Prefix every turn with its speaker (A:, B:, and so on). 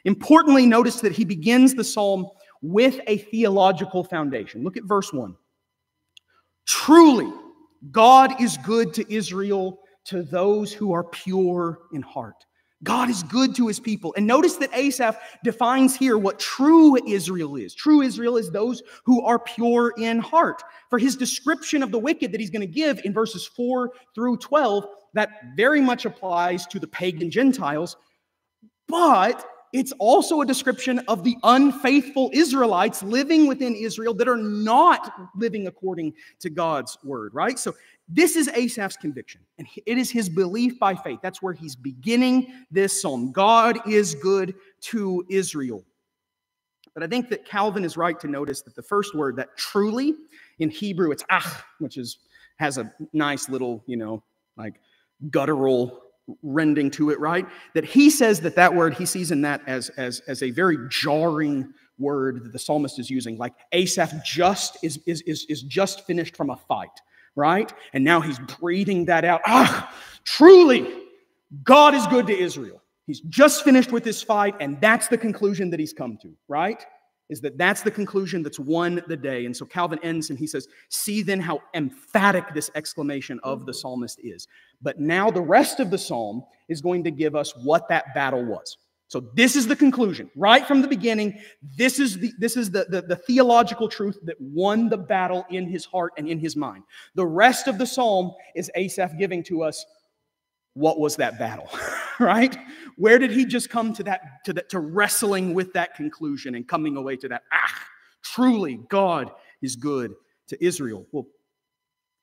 A: Importantly, notice that he begins the psalm with a theological foundation. Look at verse 1. Truly, God is good to Israel, to those who are pure in heart. God is good to his people. And notice that Asaph defines here what true Israel is. True Israel is those who are pure in heart. For his description of the wicked that he's going to give in verses 4 through 12, that very much applies to the pagan Gentiles, but it's also a description of the unfaithful Israelites living within Israel that are not living according to God's word, right? So this is Asaph's conviction, and it is his belief by faith. That's where he's beginning this psalm. God is good to Israel. But I think that Calvin is right to notice that the first word, that truly, in Hebrew, it's ach, which has a nice little, like guttural rending to it, right? That he says that word, he sees in that as a very jarring word that the psalmist is using. Like Asaph is just finished from a fight, right? And now he's breathing that out. Truly, God is good to Israel. He's just finished with this fight, and that's the conclusion that he's come to, right? Is that's the conclusion that's won the day. And so Calvin ends and he says, see then how emphatic this exclamation of the psalmist is. But now the rest of the psalm is going to give us what that battle was. So this is the conclusion. Right from the beginning, this is the theological truth that won the battle in his heart and in his mind. The rest of the psalm is Asaph giving to us what was that battle, right? Where did he just come to wrestling with that conclusion and coming away to that, truly God is good to Israel. Well,